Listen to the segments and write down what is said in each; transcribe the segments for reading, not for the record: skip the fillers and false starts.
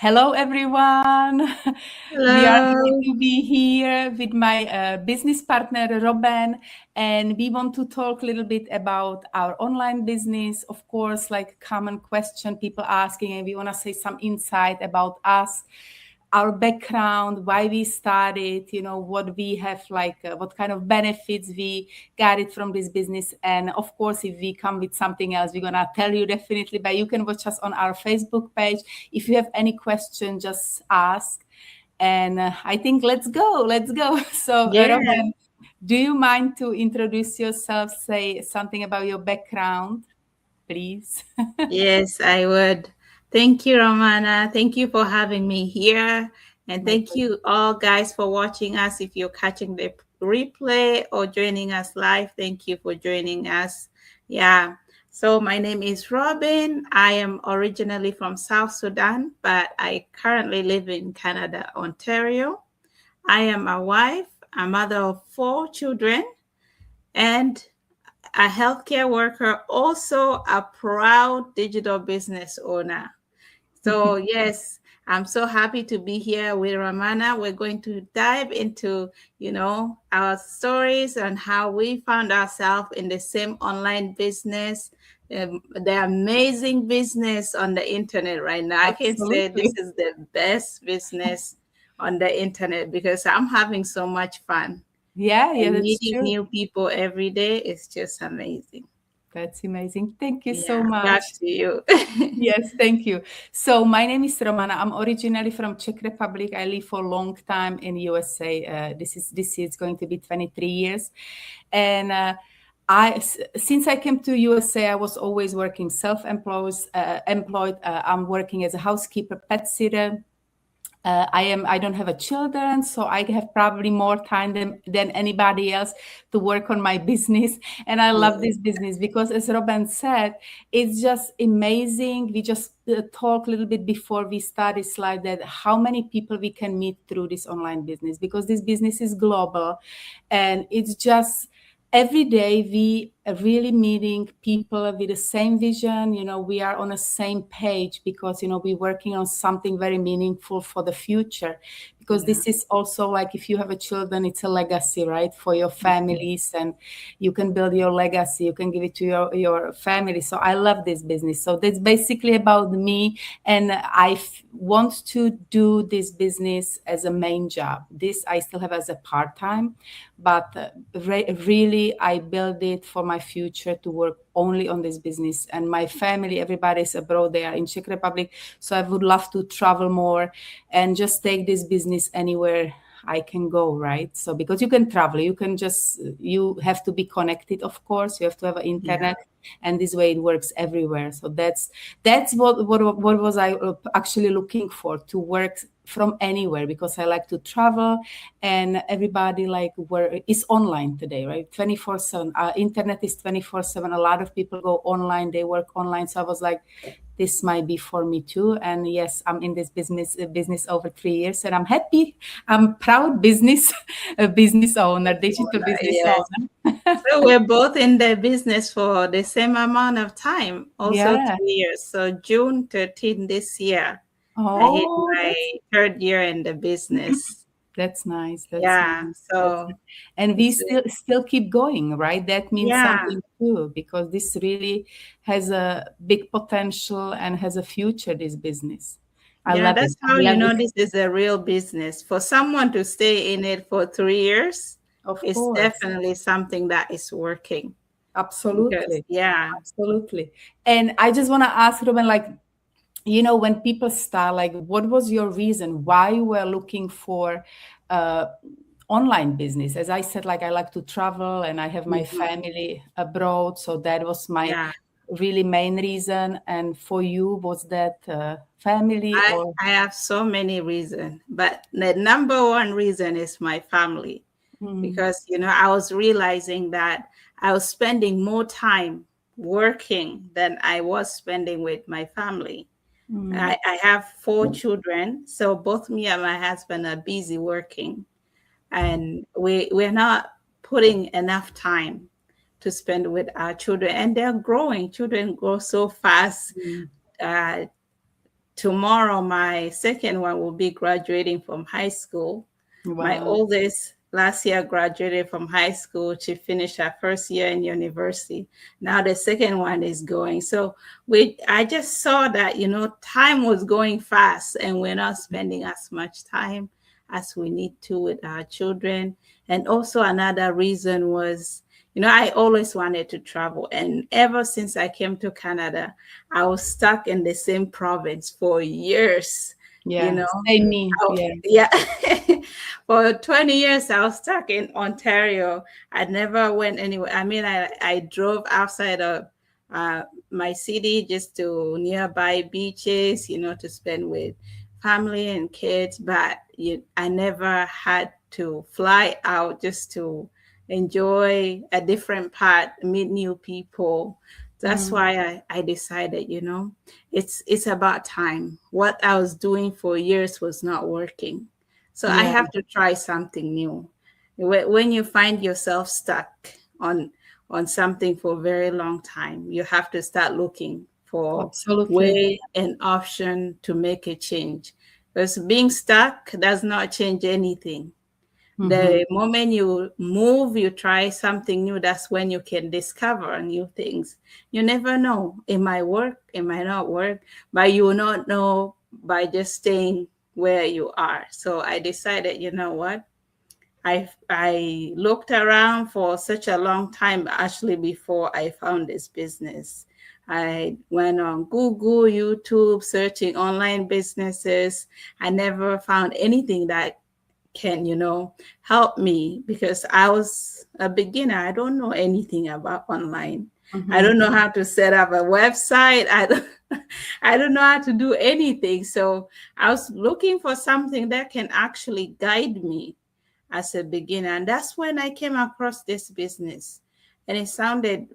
Hello, everyone. We are happy Hello. to be here with my business partner, Robin, and we want to talk a little bit about our online business. Of course, like common question people asking, and we want to say some insight about us, our background, why we started, what we have what kind of benefits we got it from this business. And of course, if we come with something else, we're going to tell you definitely, but you can watch us on our Facebook page. If you have any question, just ask. And I think let's go. So, Yeah. Robin, do you mind to introduce yourself, say something about your background, please? Yes, I would. Thank you, Romana. Thank you for having me here. And My thank pleasure. you all guys for watching us. If you're catching the replay or joining us live, thank you for joining us. Yeah. So my name is Robin. I am originally from South Sudan, but I currently live in Canada, Ontario. I am a wife, a mother of 4 children, and a healthcare worker, also a proud digital business owner. So, yes, I'm so happy to be here with Ramana. We're going to dive into, our stories and how we found ourselves in the same online business, the amazing business on the internet right now. I can say this Absolutely. is the best business on the internet because I'm having so much fun Yeah, and that's meeting true. new people every day is just amazing. That's amazing. Thank you so Yeah, back much. to you. Yes, thank you. So my name is Romana. I'm originally from Czech Republic. I live for a long time in USA. This is going to be 23 years, and since I came to USA, I was always working self-employed. Employed. I'm working as a housekeeper, pet sitter. I don't have a children, so I have probably more time than anybody else to work on my business. And I love Yeah. this business because, as Robin said, it's just amazing. We just talked a little bit before we started slide that how many people we can meet through this online business, because this business is global, and it's just every day we are really meeting people with the same vision. We are on the same page because we're working on something very meaningful for the future, because Yeah. this is also like, if you have a children, it's a legacy, right, for your families, and you can build your legacy, you can give it to your family. So I love this business. So that's basically about me, and I want to do this business as a main job. This I still have as a part-time, but really I build it for my future to work only on this business. And my family, everybody is abroad, they are in Czech Republic, so I would love to travel more and just take this business anywhere I can go, right? So because you can travel, you have to be connected, of course, you have to have an Yeah. internet, and this way it works everywhere. So that's what was I actually looking for, to work from anywhere, because I like to travel, and everybody like where is online today, right? 24/7. Internet is 24/7. A lot of people go online, they work online. So I was like, this might be for me too. And yes, I'm in this business over 3 years, and I'm happy. I'm proud business business owner, digital business Yes. owner. So we're both in the business for the same amount of time, also Yeah. 3 years. So June 13 this year, I hit Oh, my third year in the business. that's nice. That's Yeah. nice. That's So nice. And we it's still keep going, right? That means yeah. something too, because this really has a big potential and has a future, this business. I Yeah, love it. that's I how you love know this. this is a real business. For someone to stay in it for 3 years, Of it's course. definitely something that is working. Because Absolutely. yeah. Absolutely. And I just want to ask Ruben, like, when people start, like, what was your reason why you were looking for uh, online business? As I said, like, I like to travel and I have my Mhm. family abroad, so that was my Yeah. really main reason. And for you, was that family I or? I have so many reasons, but the number one reason is my family Mm, because I was realizing that I was spending more time working than I was spending with my family. mm, I have 4 children, so both me and my husband are busy working, and we're not putting enough time to spend with our children, and they're growing. Children grow so fast. mm. Uh, tomorrow my second one will be graduating from high school. My Wow. oldest last year graduated from high school. She finished her first year in university. Now the second one is going. So I just saw that, time was going fast and we're not spending as much time as we need to with our children. And also another reason was, I always wanted to travel. And ever since I came to Canada, I was stuck in the same province for years, you Yeah. know. Same me. Oh, Yeah. yeah. For 20 years, I was stuck in Ontario. I never went anywhere. I mean, I drove outside of uh, my city just to nearby beaches, to spend with family and kids. But I never had to fly out just to enjoy a different part, meet new people. That's Mm. why I decided, it's about time. What I was doing for years was not working. So I Yeah. have to try something new. When you find yourself stuck on something for a very long time, you have to start looking for Absolutely. way and option to make a change. Because being stuck does not change anything. Mm-hmm. The moment you move, you try something new, that's when you can discover new things. You never know. It might work, it might not work, but you will not know by just staying where you are. So I decided, you know what? I looked around for such a long time actually before I found this business. I went on Google, YouTube, searching online businesses. I never found anything that can help me because I was a beginner. I don't know anything about online. I Mm-hmm. don't know how to set up a website. I don't know how to do anything. So I was looking for something that can actually guide me as a beginner. And that's when I came across this business. And it sounded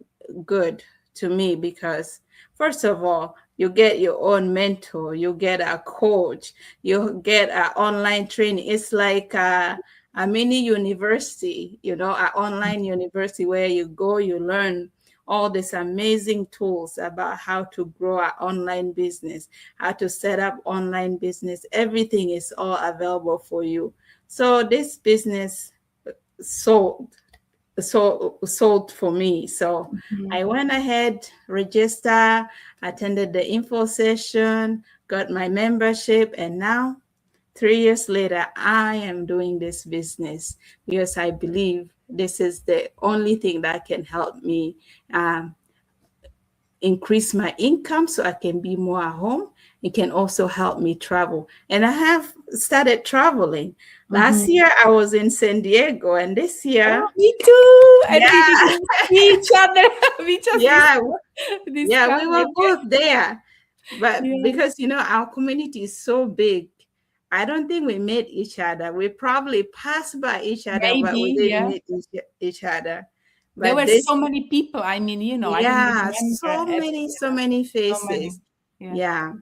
good to me because, first of all, you get your own mentor, you get a coach, you get an online training. It's like a mini university, an online university where you go, you learn all these amazing tools about how to grow an online business, how to set up online business. Everything is all available for you. So this business sold sold for me. So Mm-hmm. I went ahead, register, attended the info session, got my membership, and now 3 years later, I am doing this business because I believe this is the only thing that can help me um, increase my income so I can be more at home. It can also help me travel. And I have started traveling. Last Mm-hmm. year I was in San Diego, and this Oh, year, me too. And we yeah, didn't see each other. We just yeah, yeah, we were discovered. both there. But Yeah. because our community is so big, I don't think we met each other. We probably passed by each other, but we Maybe. didn't Yeah. meet each other. There But were this, so many people. I mean, I don't yeah, remember every, so many so many. faces. Yeah. Yeah.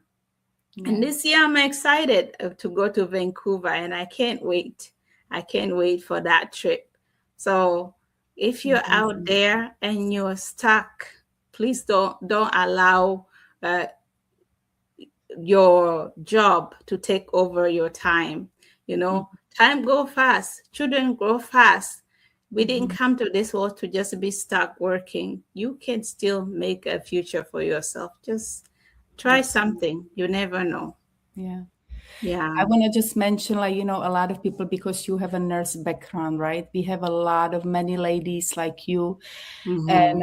And Yeah. this year I'm excited to go to Vancouver and I can't wait. I can't wait for that trip. So if you're out Amazing. there and you're stuck, please don't allow uh, your job to take over your time. Time go fast. Children grow fast. We didn't Mm-hmm. come to this world to just be stuck working. You can still make a future for yourself. Just try Absolutely. something. You never know. Yeah. I Yeah. want to just mention, like, a lot of people, because you have a nurse background, right? We have a lot of many ladies like you. And Mm-hmm.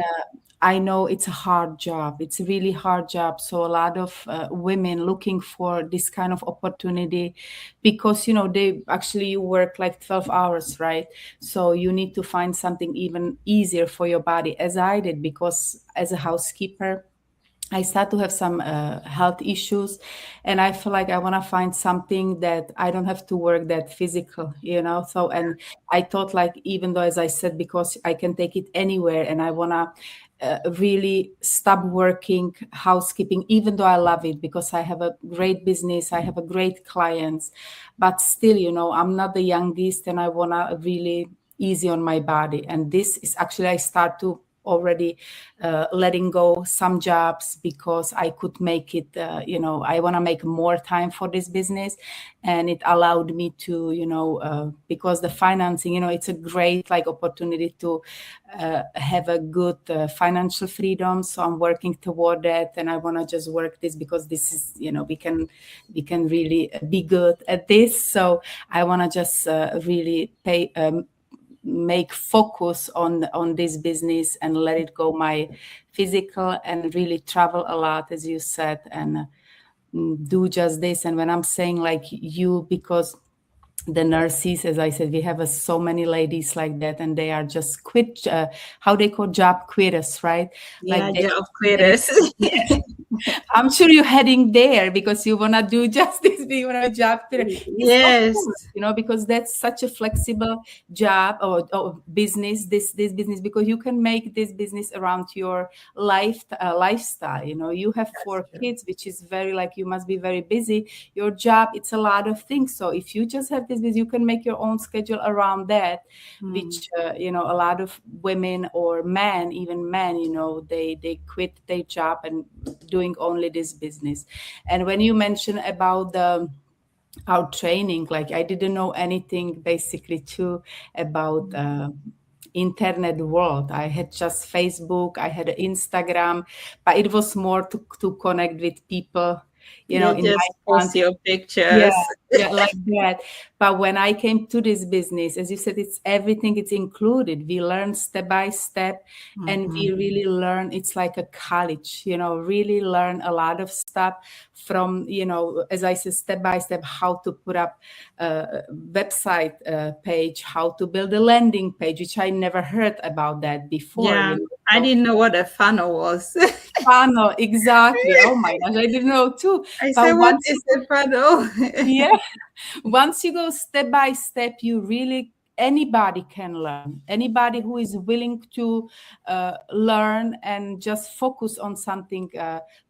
I know it's a hard job. It's a really hard job. So a lot of women looking for this kind of opportunity because, they actually you work like 12 hours, right? So you need to find something even easier for your body, as I did, because as a housekeeper, I start to have some health issues, and I feel like I want to find something that I don't have to work that physical. So, and I thought, like, even though, as I said, because I can take it anywhere, and I want to really stop working housekeeping, even though I love it because I have a great business, I have a great clients, but still, I'm not the youngest, and I want to really easy on my body. And this is actually I start to already letting go some jobs because I could make it, I want to make more time for this business. And it allowed me to, because the financing, it's a great like opportunity to have a good financial freedom. So I'm working toward that, and I want to just work this because this is, we can really be good at this. So I want to just really make focus on this business and let it go my physical, and really travel a lot, as you said, and do just this. And when I'm saying like you, because the nurses, as I said, we have so many ladies like that, and they are just quit, how they call job quitters, right? Yeah, Like job they quitters. I'm sure you're heading there because you want to do justice, you want to be job quitter. It's of Yes. course, because that's such a flexible job, or business, this business, because you can make this business around your lifestyle. You have That's 4 kids, which is very, like, you must be very busy. Your job, it's a lot of things. So if you just have this business, you can make your own schedule around that, true. which a lot of women or men, even men, they quit their job and doing only this business. And when you mention about our training, like, I didn't know anything basically too about internet world. I had just Facebook, I had Instagram, but it was more to connect with people, Yeah, in just my post country. your Yeah, pictures. yeah, like that. But when I came to this business, as you said, it's everything, it's included. We learn step by step, and Mhm. we really learn, it's like a college, really learn a lot of stuff from, as I said, step by step, how to put up a website page, how to build a landing page, which I never heard about that before, Yeah, I So didn't know what a funnel was. funnel, exactly. Oh my gosh, I didn't know too. I said, But what once is a funnel? yeah, once you go step by step, you really, anybody can learn. Anybody who is willing to learn and just focus on something,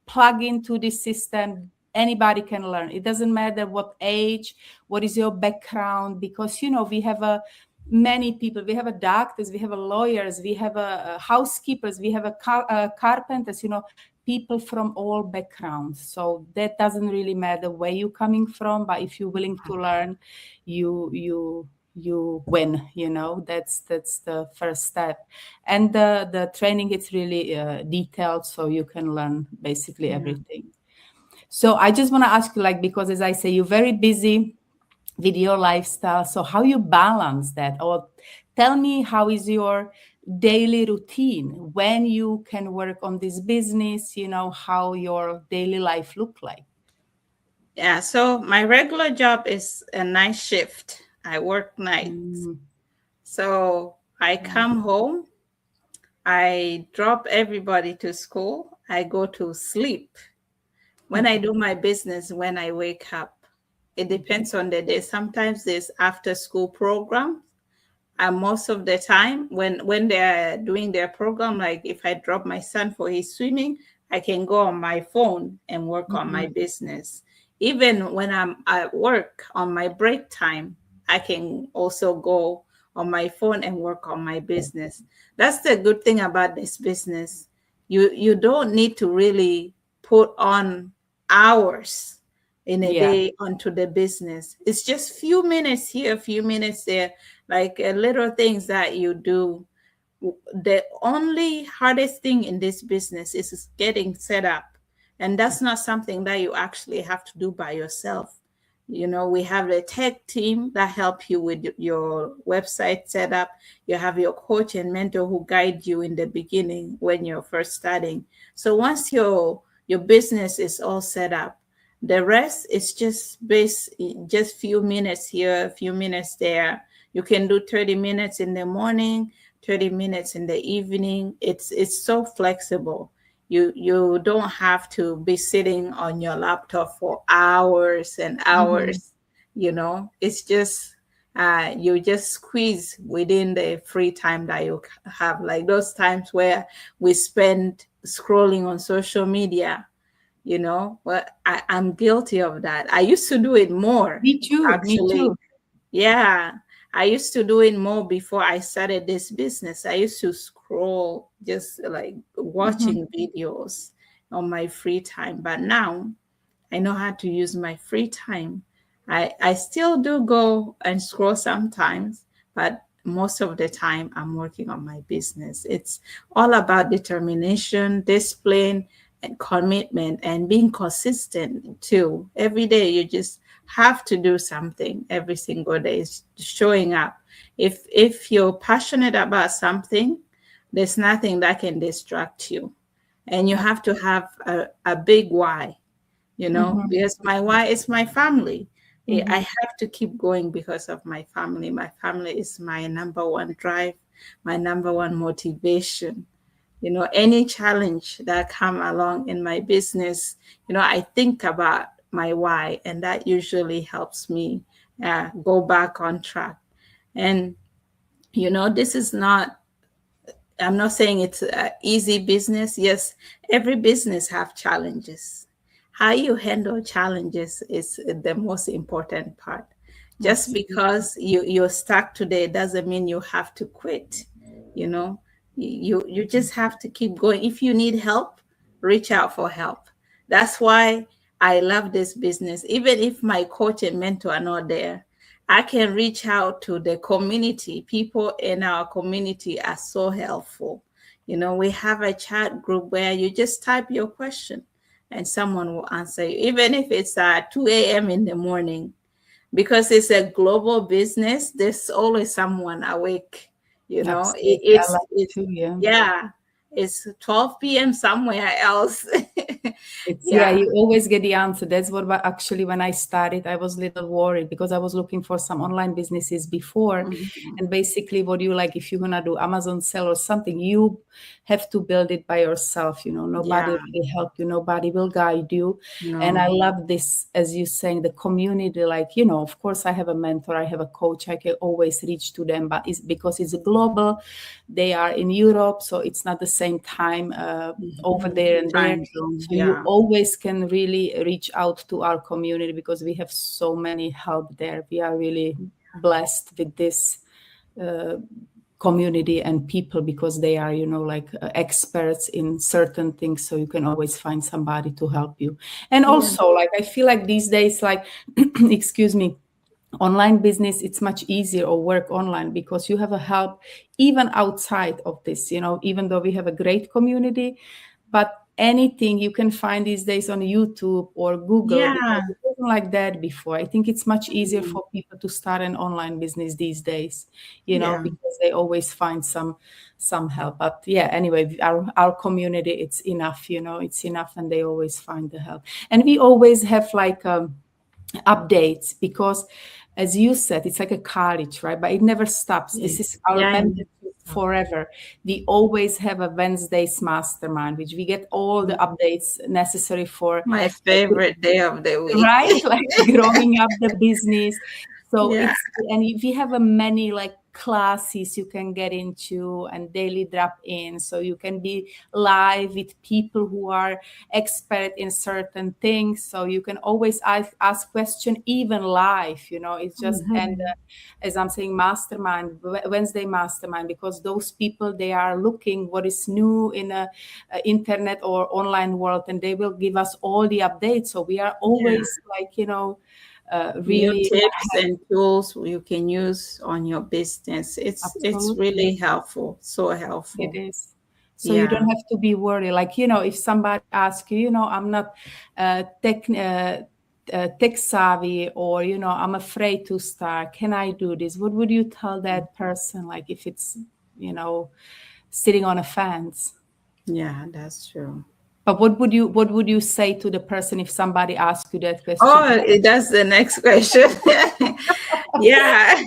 plug into this system, anybody can learn. It doesn't matter what age, what is your background, because we have many people. We have a doctors, we have a lawyers, we have a housekeepers, we have a carpenters, people from all backgrounds. So that doesn't really matter where you're coming from, but if you're willing to learn, you win. That's the first step. And the training, it's really detailed, so you can learn basically Yeah. everything. So I just want to ask you, like, because as I say, you're very busy with your lifestyle, so how you balance that? Or tell me, how is your daily routine when you can work on this business, how your daily life look like? Yeah, so my regular job is a night shift. I work nights. Mm, So I yeah. come home, I drop everybody to school, I go to sleep. When I do my business, when I wake up, it depends on the day. Sometimes there's after school program, and most of the time when they're doing their program, like if I drop my son for his swimming, I can go on my phone and work on my Mhm. business. Even when I'm at work on my break time, I can also go on my phone and work on my business. That's the good thing about this business. You don't need to really put on hours in a Yeah. day onto the business. It's just few minutes here, few minutes there, like little things that you do. The only hardest thing in this business is getting set up, and that's not something that you actually have to do by yourself. We have a tech team that help you with your website setup. You have your coach and mentor who guide you in the beginning when you're first starting. So once your business is all set up, the rest is just few minutes here, a few minutes there. You can do 30 minutes in the morning, 30 minutes in the evening. It's so flexible. You don't have to be sitting on your laptop for hours and Mhm. hours. It's just you just squeeze within the free time that you have, like those times where we spend scrolling on social media. Well, I'm guilty of that. I used to do it more, Me too. Me actually. too. Yeah, I used to do it more before I started this business. I used to scroll, just like Mhm. watching videos on my free time. But now I know how to use my free time. I still do go and scroll sometimes, but most of the time I'm working on my business. It's all about determination, discipline, and commitment, and being consistent too. Every day you just have to do something every single day, showing up. If you're passionate about something, there's nothing that can distract you. And you have to have a big why, Mhm. because my why is my family. I Mhm. have to keep going because of my family. My family is my number one drive, my number one motivation. Any challenge that come along in my business, I think about my why, and that usually helps me go back on track. And this is not, I'm not saying it's an easy business. Yes, every business have challenges. How you handle challenges is the most important part. Just Absolutely. because you're stuck today doesn't mean you have to quit. You know, you just have to keep going. If you need help, reach out for help. That's why I love this business. Even if my coach and mentor are not there, I can reach out to the community. People in our community are so helpful. We have a chat group where you just type your question and someone will answer you, even if it's at 2 a.m. in the morning. Because it's a global business, there's always someone awake. Absolutely. I love It's too, yeah. yeah, it's 12 p.m. somewhere else. It's yeah, Yeah. you always get the answer. That's what actually when I started, I was a little worried because I was looking for some online businesses before. Mhm. And basically what you like, if you're gonna do Amazon sell or something, you have to build it by yourself, nobody Yeah. will help you, nobody will guide you. And I No. love this, as you saying, the community, like, of course I have a mentor, I have a coach, I can always reach to them, but it's because it's global. They are in Europe, so it's not the same time over Mhm. there and there. Time zone. So you Yeah. always can really reach out to our community because we have so many help there. We are really blessed with this uh, community and people because they are, like experts in certain things. So you can always find somebody to help you. And Yeah. also, like, I feel like these days, like, excuse me, online business, it's much easier or work online because you have a help even outside of this, even though we have a great community, but anything you can find these days on YouTube or Google, because Yeah. it wasn't like that before. I think it's much easier Mhm. for people to start an online business these days, Yeah. because they always find some help. But yeah, anyway, our community, it's enough, it's enough, and they always find the help. And we always have like updates because, as you said, it's like a college, right? But it never stops. This is Yes. our Yeah. membership forever. We always have a Wednesday's mastermind, which we get all the updates necessary for, My favorite day of the week. right, like growing up the business. So Yeah. and we have a many like classes you can get into and daily drop in, so you can be live with people who are expert in certain things, so you can always ask question even live, it's just. And Mhm. as I'm saying, mastermind, Wednesday mastermind, because those people, they are looking what is new in a internet or online world, and they will give us all the updates, so we are Yeah. always like, New really tips and tools you can use on your business. It's absolutely. really helpful. So It helpful. is. So you Yeah. don't have to be worried. Like, if somebody asks you, I'm not tech savvy, or, I'm afraid to start. Can I do this? What would you tell that person? Like, if it's, sitting on a fence. Yeah, that's true. But what would you say to the person if somebody asks you that question? Oh, that's the next question. Yeah.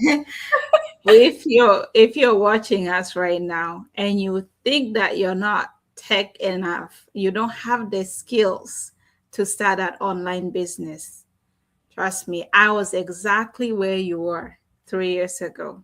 If you're watching us right now and you think that you're not tech enough, you don't have the skills to start an online business. Trust me, I was exactly where you were 3 years ago.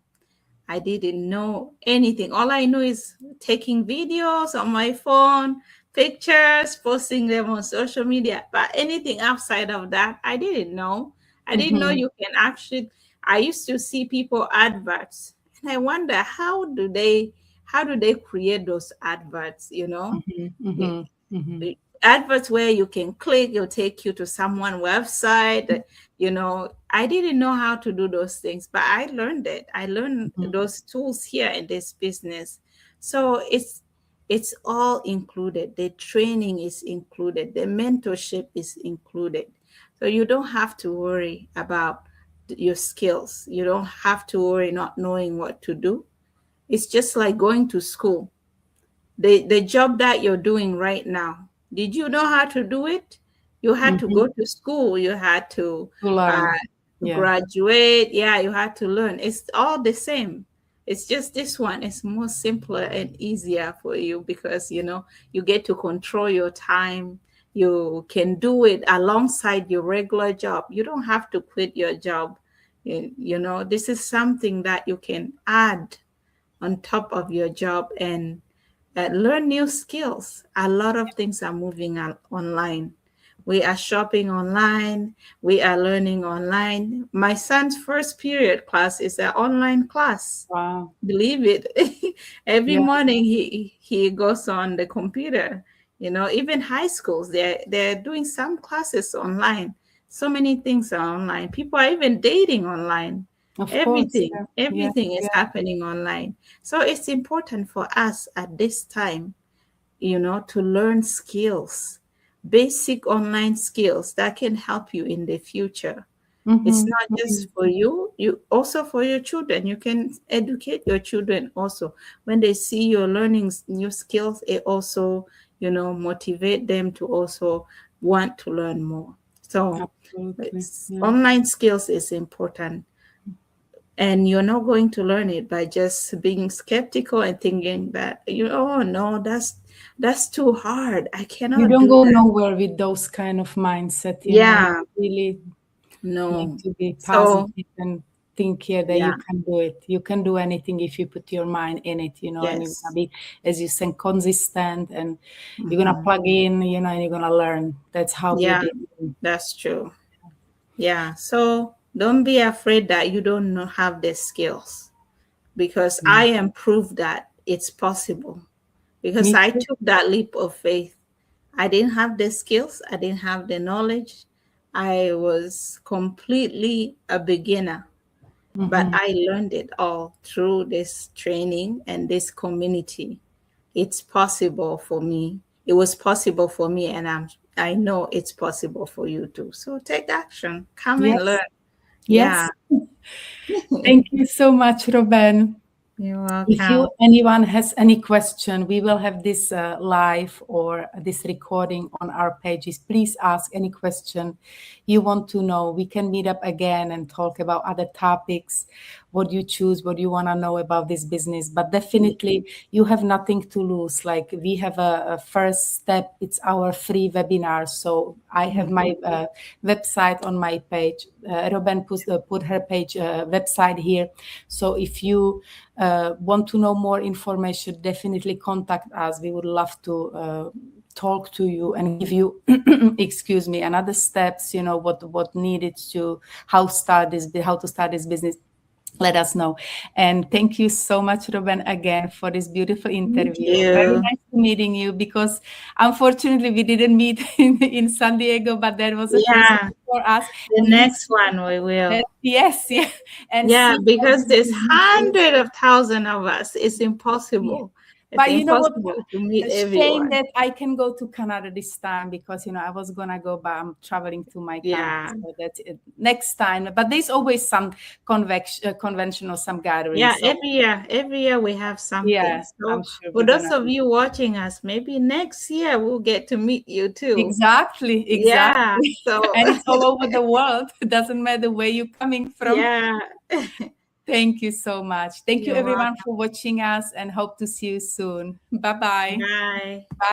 I didn't know anything. All I know is taking videos on my phone, pictures, posting them on social media. But anything outside of that, I didn't know. I didn't know Mhm. you can actually. I used to see people adverts, and I wonder how do they how do they create those adverts, you know? Mm-hmm. Mm-hmm. Adverts where you can click, it'll take you to someone website. You know, I didn't know how to do those things, but I learned it. I learned Mm-hmm. those tools here in this business. So it's all included. The training is included, the mentorship is included. So you don't have to worry about your skills. You don't have to worry not knowing what to do. It's just like going to school. The job that you're doing right now, did you know how to do it? You had to Mm-hmm. go to school, you had to To uh, learn. Yeah. graduate, yeah, you had to learn. It's all the same. It's just this one is more simpler and easier for you because you know you get to control your time. You can do it alongside your regular job. You don't have to quit your job. You know, this is something that you can add on top of your job and learn new skills. A lot of things are moving online. We are shopping online. We are learning online. My son's first period class is an online class. Wow. Believe it. Every Yeah. morning he goes on the computer. You know, even high schools they're doing some classes online. So many things are online. People are even dating online. Of course. Everything, Yeah. Yeah. everything is Yeah. happening online. So it's important for us at this time, you know, to learn skills, basic online skills that can help you in the future. It's Mm-hmm. not Mm-hmm. just for you, you also for your children. You can educate your children also. When they see you're learning new skills, it also, you know, motivate them to also want to learn more. So Absolutely. Yeah. online skills is important, and you're not going to learn it by just being skeptical and thinking that you know, oh no, that's too hard, I You cannot don't do go that. nowhere with those kind of mindset, you know. Yeah, Really need no. to be So positive and think here that you yeah, can do it. You can do anything if you put your mind in it, you know, and you're gonna yes. be, as you said, consistent and you're gonna Hmm. plug in, you know, and you're gonna learn. That's how we Yeah, did. that's true. Yeah, so don't be afraid that you don't know, have the skills, because I Mm. am proof that it's possible, because Me I too. took that leap of faith. I didn't have the skills, I didn't have the knowledge. I was completely a beginner, but Hmm. I learned it all through this training and this community. It's possible for me. It was possible for me, and I know it's possible for you too. So take action. Come and Yes. learn. Yeah. Yes. Thank you so much, Robin. You're If welcome. you anyone has any question, we will have this live or this recording on our pages. Please ask any question you want to know. We can meet up again and talk about other topics, what you choose, what you want to know about this business. But definitely, you have nothing to lose. Like we have a first step. It's our free webinar. So I have Mhm. my website on my page. Robin put her page website here. So if you want to know more information, definitely contact us. We would love to talk to you and give you, excuse me, another steps. You know what needed to how to start this business. Let us know. And thank you so much, Ruben, again for this beautiful Thank interview. Very you. nice meeting you because unfortunately we didn't meet in San Diego, but that was the first Yeah, time for us. the We next one we will. yes, yeah, and Yeah, see how because this there's business is. hundred of thousand of us. It's Yeah. impossible. It's But you know what? impossible to meet A shame everyone. that I can go to Canada this time because I was gonna go, but I'm traveling to my country, Yeah. so that's it. Next time. But there's always some convention or some gathering. Yeah, So every year we have something. yeah, I'm So sure for we're those gonna. of you watching us, maybe next year we'll get to meet you too. Exactly, Yeah. exactly. So And it's all over the world. It doesn't matter where you're coming from. yeah. Thank you so much. Thank you You're everyone welcome. for watching us and hope to see you soon. Bye bye. Bye. Bye.